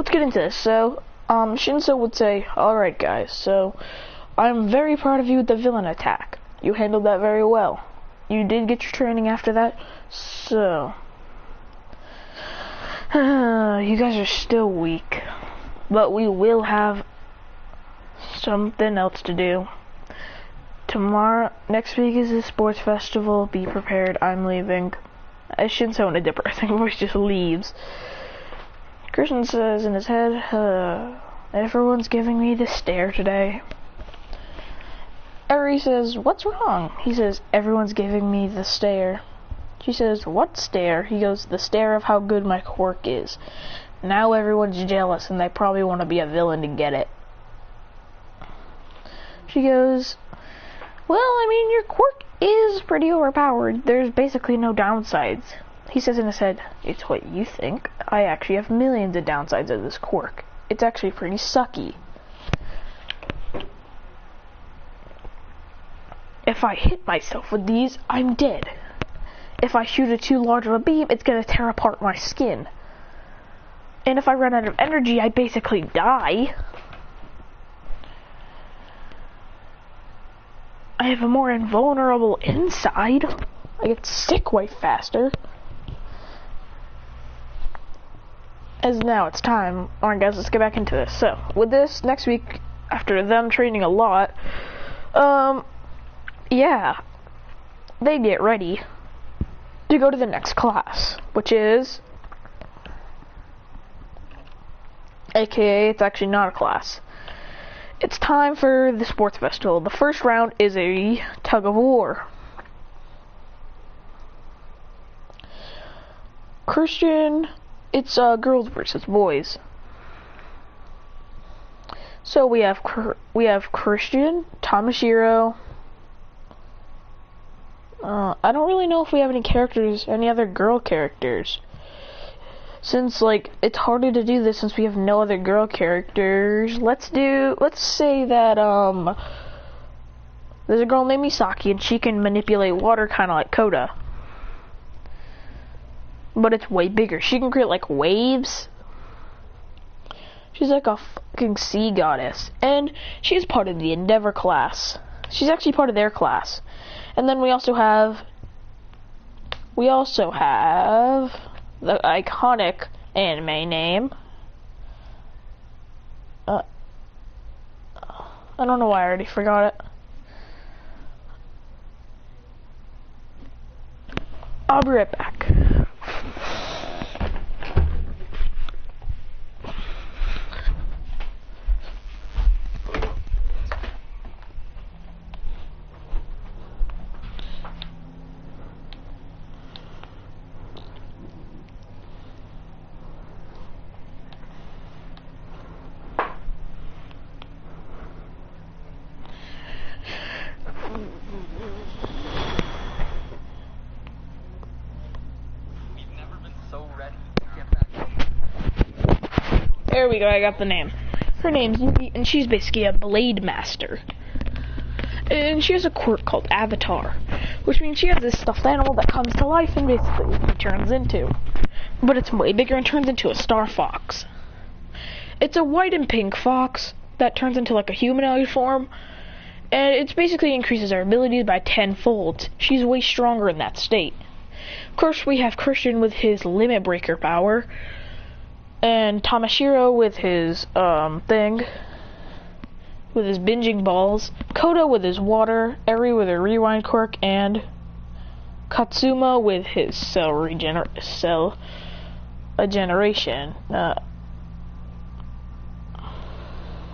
let's get into this. So, Shinso would say, alright guys, so I'm very proud of you with the villain attack. You handled that very well. You did get your training after that, so you guys are still weak, but we will have something else to do. Tomorrow, next week is the sports festival. Be prepared. I'm leaving. Shinso in a depressing voice just leaves. Christian says in his head, everyone's giving me the stare today. Eri says, what's wrong? He says, everyone's giving me the stare. She says, what stare? He goes, the stare of how good my quirk is. Now everyone's jealous and they probably want to be a villain to get it. She goes, well, I mean, your quirk is pretty overpowered. There's basically no downsides. He says in his head, it's what you think. I actually have millions of downsides of this quirk. It's actually pretty sucky. If I hit myself with these, I'm dead. If I shoot it too large of a beam, it's gonna tear apart my skin. And if I run out of energy, I basically die. I have a more invulnerable inside. I get sick way faster. As now it's time. Alright guys, let's get back into this. So, with this, next week, after them training a lot, yeah, they get ready to go to the next class, which is, aka, it's actually not a class. It's time for the sports festival. The first round is a tug of war. Christian, it's girls versus boys. So we have Christian, Tamashiro. I don't really know if we have any other girl characters. Since, like, it's harder to do this since we have no other girl characters. Let's say that, there's a girl named Misaki and she can manipulate water kinda like Kota. But it's way bigger. She can create, like, waves. She's like a fucking sea goddess. And she's part of the Endeavor class. She's actually part of their class. And then we also have the iconic anime name. I don't know why I already forgot it. I'll be right back. There we go, I got the name. Her name's Yuki, and she's basically a blade master. And she has a quirk called Avatar, which means she has this stuffed animal that comes to life and basically turns into. But it's way bigger and turns into a star fox. It's a white and pink fox that turns into like a humanoid form, and it basically increases her abilities by 10-fold. She's way stronger in that state. Of course, we have Christian with his limit breaker power, and Tamashiro with his with his binging balls, Kota with his water, Eri with her rewind quirk, and Katsuma with his cell regeneration.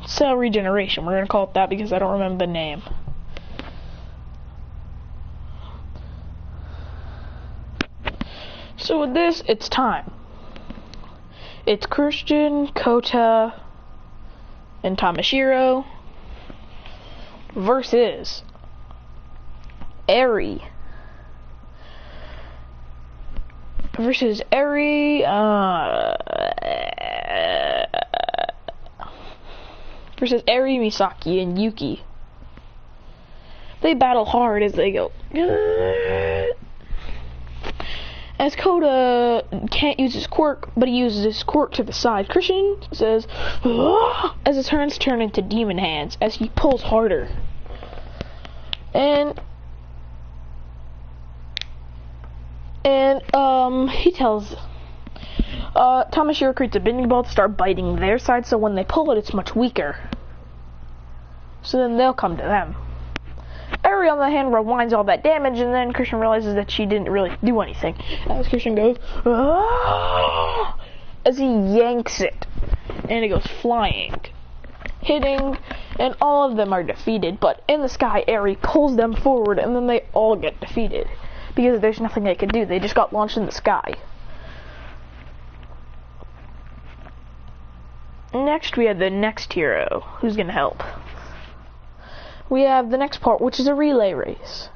Cell regeneration. We're gonna call it that because I don't remember the name. So with this, it's time. It's Christian, Kota, and Tamashiro versus Eri. Versus Eri, Misaki, and Yuki. They battle hard as they go. As Kota can't use his quirk, but he uses his quirk to the side, Christian says, "Ah!" as his hands turn into demon hands as he pulls harder. And he tells Tamashiro creates a bending ball to start biting their side, so when they pull it, it's much weaker. So then they'll come to them. Eri, on the hand, rewinds all that damage, and then Christian realizes that she didn't really do anything. As Christian goes, "Ah!" as he yanks it, and it goes flying, hitting, and all of them are defeated. But in the sky, Eri pulls them forward, and then they all get defeated because there's nothing they can do. They just got launched in the sky. Next, we have the next hero who's gonna help. We have the next part, which is a relay race.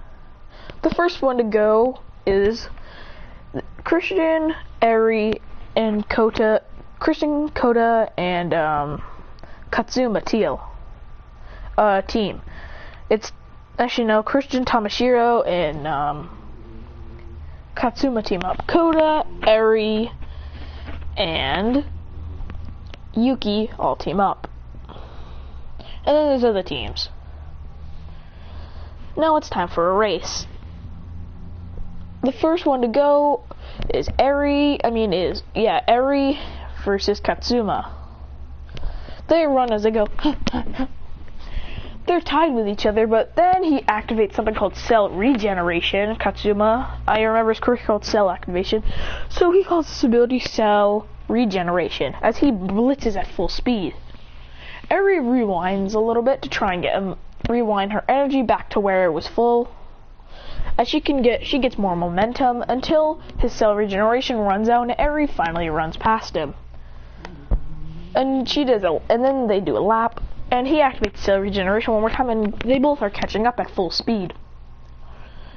The first one to go is Christian, Eri, and Kota. Christian, Kota, and Katsuma team. It's actually no, Christian, Tamashiro, and Katsuma team up. Kota, Eri, and Yuki all team up. And then there's other teams. Now it's time for a race. The first one to go is Eri versus Katsuma. They run as they go. They're tied with each other, but then he activates something called cell regeneration. Katsuma, I remember his quirk called cell activation, so he calls this ability cell regeneration as he blitzes at full speed. Eri rewinds a little bit to try and rewind her energy back to where it was full. As she gets more momentum until his cell regeneration runs out and Eri finally runs past him. And then they do a lap and he activates cell regeneration one more time and they both are catching up at full speed.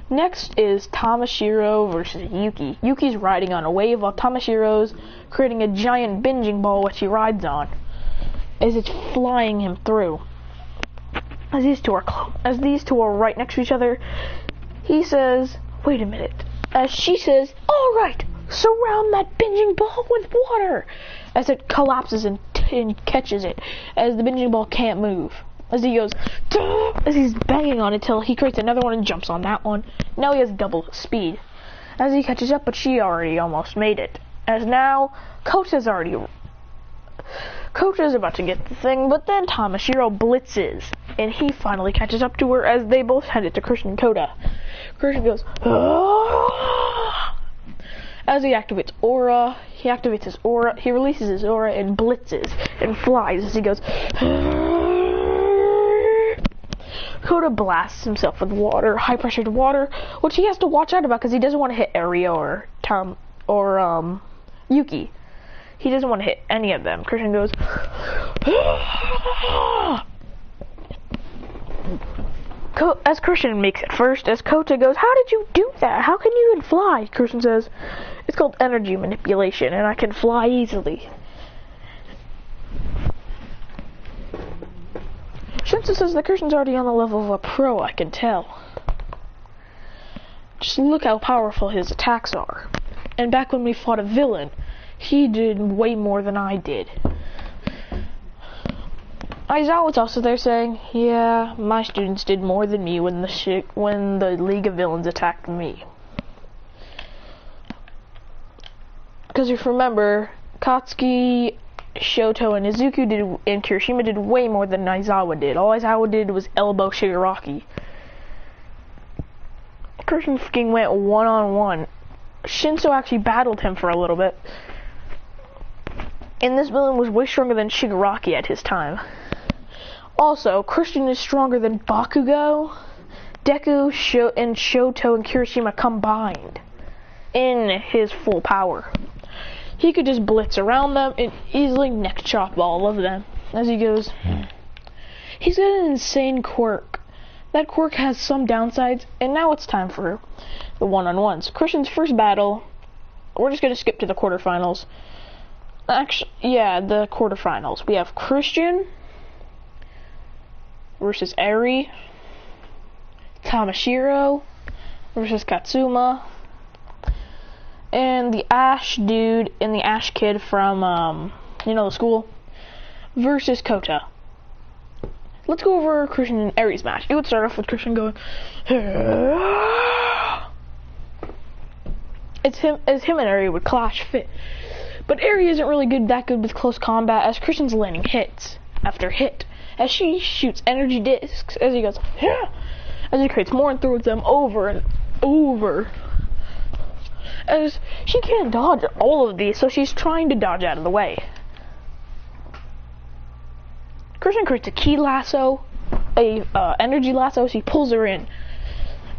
Next is Tamashiro versus Yuki. Yuki's riding on a wave while Tamashiro's creating a giant binging ball which he rides on as it's flying him through. As these two are right next to each other, he says, "Wait a minute." As she says, "All right, surround that binging ball with water." As it collapses and catches it, as the binging ball can't move. As he goes, "Duh!" as he's banging on it till he creates another one and jumps on that one. Now he has double speed. As he catches up, but she already almost made it. As now, Kota's about to get the thing, but then Tamashiro blitzes, and he finally catches up to her as they both hand it to Christian and Kota. Christian goes, "Ah!" As he activates his aura, he releases his aura and blitzes and flies as he goes, "Ah!" Kota blasts himself with water, high-pressured water, which he has to watch out about because he doesn't want to hit Eri or Yuki. He doesn't want to hit any of them. Christian goes, "Ah!" As Christian makes it first, as Kota goes, "How did you do that? How can you even fly?" Christian says, "It's called energy manipulation, and I can fly easily." Shinsu says that Christian's already on the level of a pro, I can tell. Just look how powerful his attacks are. And back when we fought a villain, he did way more than I did. Aizawa's also there saying, "Yeah, my students did more than me when the League of Villains attacked me." Because if you remember, Katsuki, Shoto, and Izuku and Kirishima did way more than Aizawa did. All Aizawa did was elbow Shigaraki. Christian freaking went one-on-one. Shinso actually battled him for a little bit. And this villain was way stronger than Shigaraki at his time. Also, Christian is stronger than Bakugo, Deku, and Shoto and Kirishima combined in his full power. He could just blitz around them and easily neck chop all of them as he goes. He's got an insane quirk. That quirk has some downsides, and now it's time for the one-on-ones. Christian's first battle, we're just going to skip to the quarterfinals. Actually, yeah, the quarterfinals. We have Christian versus Eri, Tamashiro versus Katsuma, and the Ash dude and the Ash kid from, the school, versus Kota. Let's go over Christian and Aries match. It would start off with Christian going, him and Aries would clash fit. But Aries isn't really that good with close combat, as Christian's landing hits after hit, as she shoots energy discs, as he goes, as he creates more and throws them over and over. As she can't dodge all of these, so she's trying to dodge out of the way. Christian creates a key lasso, energy lasso, so he pulls her in.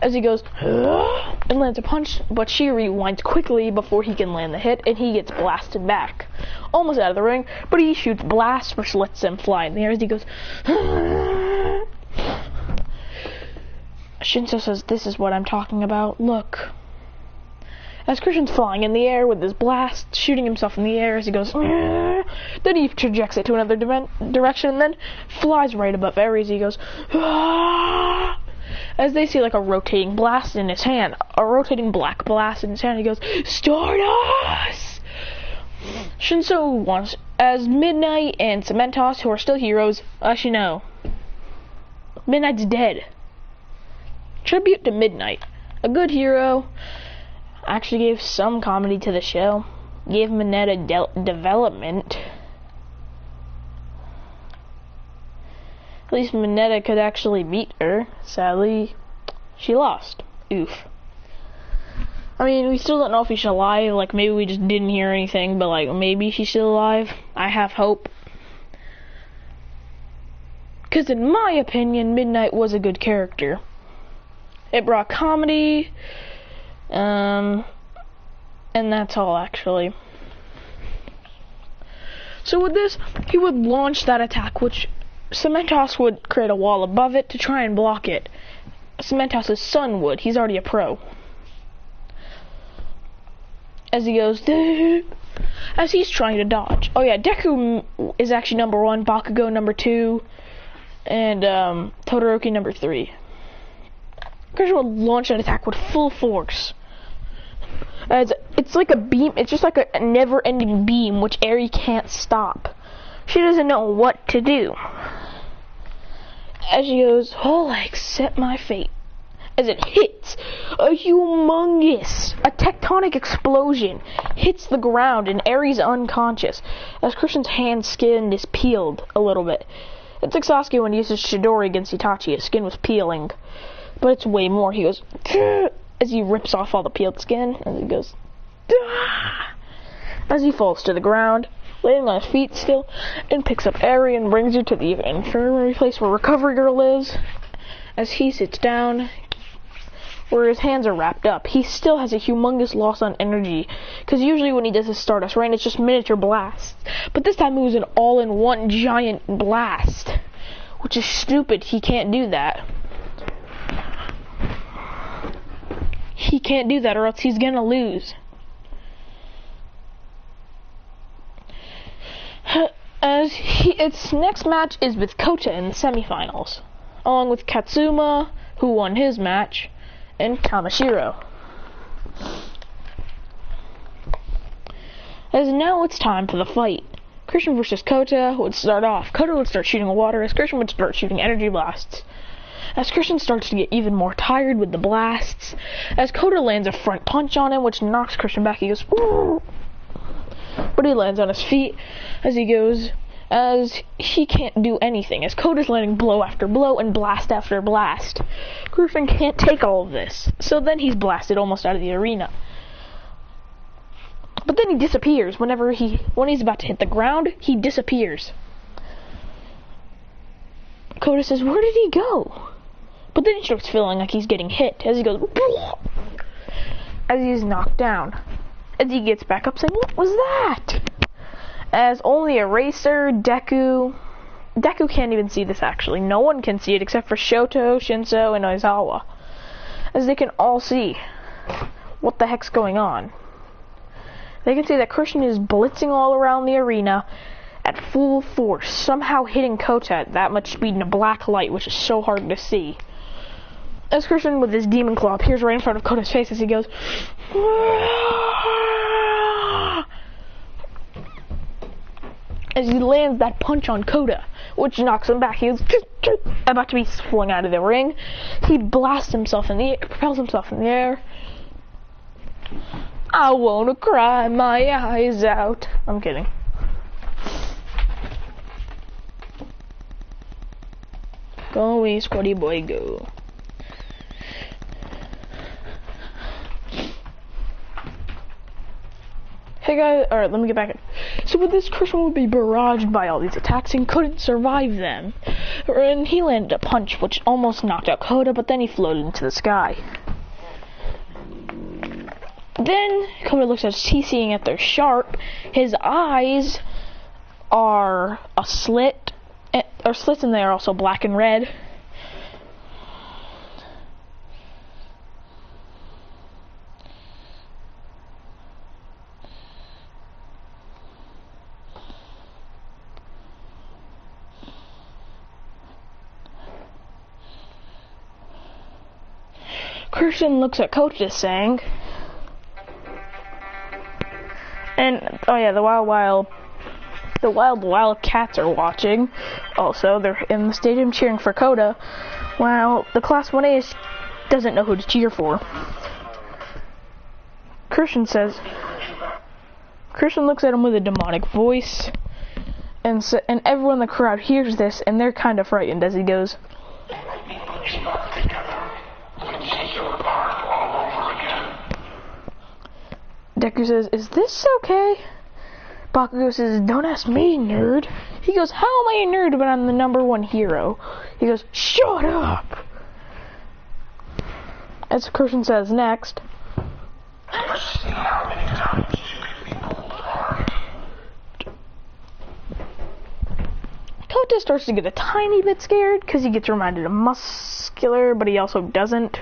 As he goes, and lands a punch, but she rewinds quickly before he can land the hit, and he gets blasted back. Almost out of the ring, but he shoots blast, which lets him fly in the air as he goes, Shinso says, "This is what I'm talking about, look." As Christian's flying in the air with his blast, shooting himself in the air as he goes, then he trajects it to another direction, and then flies right above Aries. He goes, as they see like a rotating blast in his hand, a rotating black blast in his hand. He goes, "Stardust!" Shinso wants, as Midnight and Cementos, who are still heroes, actually no, Midnight's dead. Tribute to Midnight, a good hero, actually gave some comedy to the show, gave Mineta development. At least Mineta could actually beat her. Sadly, she lost. Oof. I mean, we still don't know if she's alive. Like, maybe we just didn't hear anything, but like, maybe she's still alive. I have hope. Because in my opinion, Midnight was a good character. It brought comedy, and that's all actually. So with this, he would launch that attack, which Cementos would create a wall above it to try and block it. Cementos' son would. He's already a pro. As he goes, as he's trying to dodge. Oh yeah, Deku is actually number 1, Bakugo number 2, and Todoroki number 3. Christian would launch an attack with full force. As it's like a beam, it's just like a never-ending beam which Eri can't stop. She doesn't know what to do. As she goes, "Oh, I accept my fate." As it hits, a tectonic explosion hits the ground and Eri's unconscious. As Christian's hand skin is peeled a little bit. It's like Sasuke when he uses Chidori against Itachi, his skin was peeling. But it's way more. He goes, as he rips off all the peeled skin, and he goes, as he falls to the ground, laying on his feet still, and picks up Eri and brings her to the infirmary place where Recovery Girl lives. As he sits down, where his hands are wrapped up, he still has a humongous loss on energy, because usually when he does his Stardust Rain, it's just miniature blasts. But this time it was an all-in-one giant blast, which is stupid. He can't do that. He can't do that or else he's gonna lose. Its next match is with Kota in the semifinals, along with Katsuma, who won his match, and Kamashiro. As now it's time for the fight. Christian versus Kota would start off. Kota would start shooting water as Christian would start shooting energy blasts. As Christian starts to get even more tired with the blasts, as Kota lands a front punch on him, which knocks Christian back, he goes, "Ooh!" But he lands on his feet as he goes, as he can't do anything, as Kota's landing blow after blow and blast after blast. Christian can't take all of this, so then he's blasted almost out of the arena. But then he disappears. When he's about to hit the ground, he disappears. Kota says, "Where did he go?" But then he starts feeling like he's getting hit as he goes, as he's knocked down. As he gets back up saying, "What was that?" As only Eraser, Deku can't even see this actually. No one can see it except for Shoto, Shinso, and Aizawa. As they can all see what the heck's going on. They can see that Christian is blitzing all around the arena at full force, somehow hitting Kota at that much speed in a black light, which is so hard to see. As Christian with his demon claw appears right in front of Koda's face as he goes, as he lands that punch on Koda, which knocks him back. He was about to be flung out of the ring. He blasts himself in the air, propels himself in the air. I wanna cry my eyes out. I'm kidding. Go away, squatty boy, go. Hey guys, alright, let me get back. So with this, Christian would be barraged by all these attacks and couldn't survive them. And he landed a punch which almost knocked out Koda, but then he floated into the sky. Then Koda looks at he's seeing that they're sharp. His eyes are a slit, or slits, and they are also black and red. Christian looks at Koda saying, and oh yeah, the wild cats are watching. Also, they're in the stadium cheering for Koda, while the Class 1A doesn't know who to cheer for. Christian looks at him with a demonic voice, and everyone in the crowd hears this, and they're kind of frightened as he goes, Deku says, is this okay? Bakugo says, don't ask me, nerd. He goes, how am I a nerd when I'm the #1 hero? He goes, shut up! As Christian says next, Let's see how many times you can be pulled hard. Koda starts to get a tiny bit scared because he gets reminded of Muscular, but he also doesn't.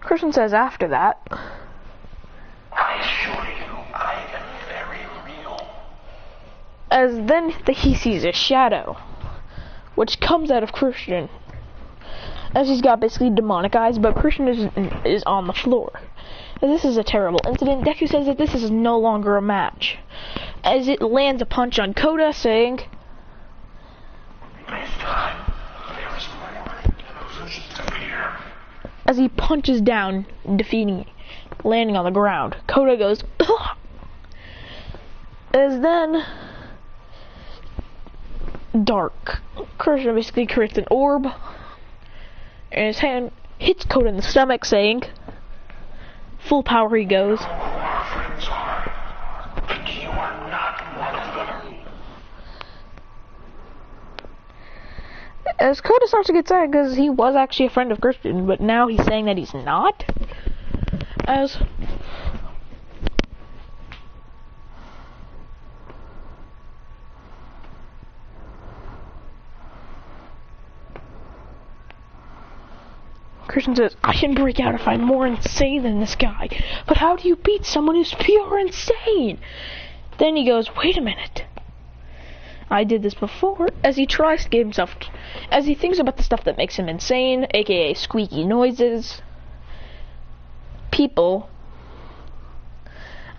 Christian says after that, I assure you, I am very real. as then he sees a shadow, which comes out of Christian, as he's got basically demonic eyes, but Christian is on the floor. And this is a terrible incident. Deku says that this is no longer a match, as it lands a punch on Koda, saying, This time, there is more to fear. As he punches down, defeating, landing on the ground. Koda goes, ugh! As then, dark. Christian basically creates an orb, and his hand hits Koda in the stomach, saying, full power he goes. Our friends are, but you are not one of them. As Koda starts to get sad because he was actually a friend of Christian, but now he's saying that he's not. As Christian says, I can break out if I'm more insane than this guy, but how do you beat someone who's pure insane? Then he goes, wait a minute. I did this before, as he tries to get himself, as he thinks about the stuff that makes him insane, aka squeaky noises, people,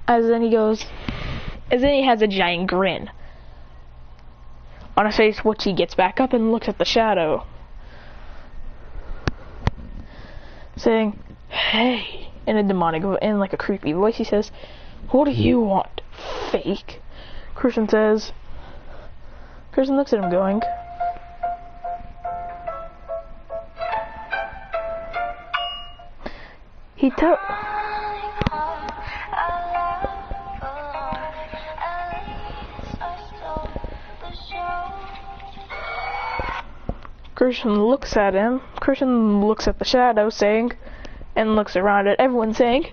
as then he has a giant grin on his face, which he gets back up and looks at the shadow, saying, hey, in like a creepy voice, he says, what do you want, fake? Christian looks at him going, Christian looks at him. Christian looks at the shadow, saying, and looks around at everyone, saying,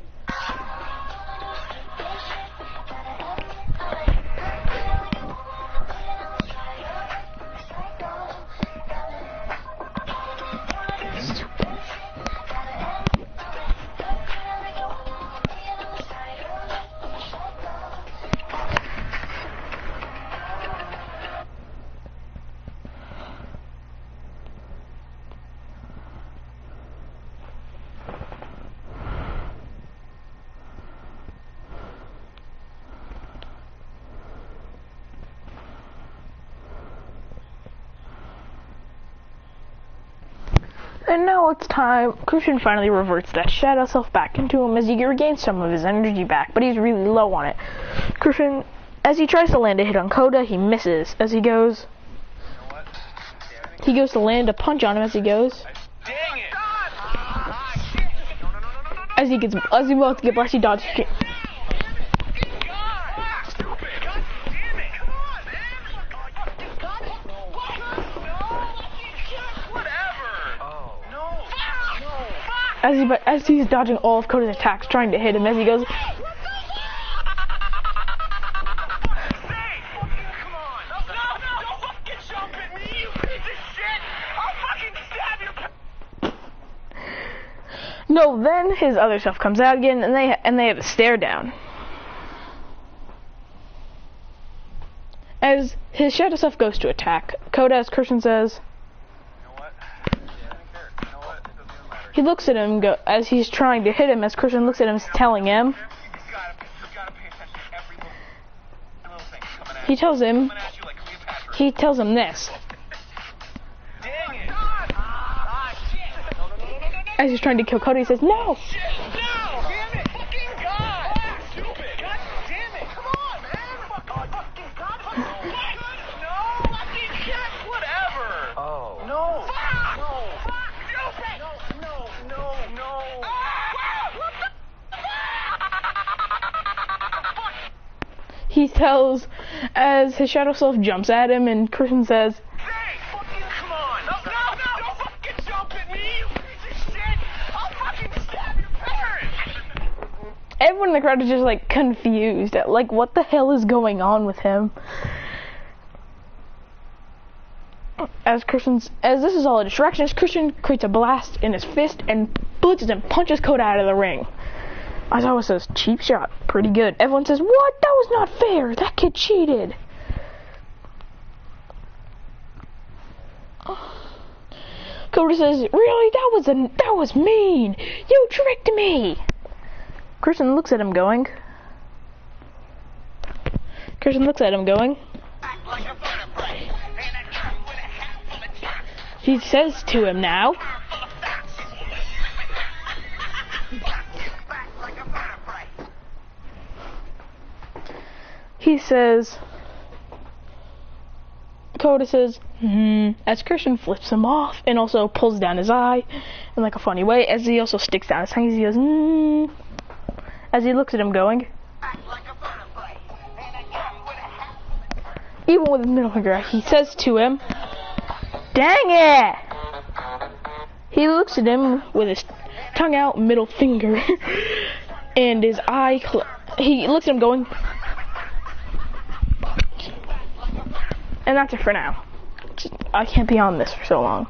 now it's time. Christian finally reverts that shadow self back into him as he regains some of his energy back, but he's really low on it. Christian, as he tries to land a hit on Coda, he misses as he goes. He goes to land a punch on him as he goes. Dang it! As he about to get blessed, he dodges. As he's dodging all of Coda's attacks, trying to hit him as he goes. No, then his other self comes out again, and they have a stare down. As his shadow self goes to attack, Coda, as Christian says, he looks at him as he's trying to hit him. As Christian looks at him, telling him, he tells him this. As he's trying to kill Coda, he says, "No!" He tells, as his shadow self jumps at him, and Christian says, "Hey, fucking come on! No, don't fucking jump at me, you piece of shit! I'll fucking stab your parents!" Everyone in the crowd is just like confused at like what the hell is going on with him. As this is all a distraction, as Christian creates a blast in his fist and blitzes and punches Coda out of the ring. Aizawa says, "Cheap shot, pretty good." Everyone says, "What? That was not fair. That kid cheated." Coda says, "Really? That was mean. You tricked me." Christian looks at him going. He says to him now. He says, Coda says, as Christian flips him off and also pulls down his eye in like a funny way, as he also sticks down his tongue, he goes, as he looks at him going, even with his middle finger, he says to him, "Dang it!" He looks at him with his tongue out, middle finger, and his eye, he looks at him going, and that's it for now. I can't be on this for so long.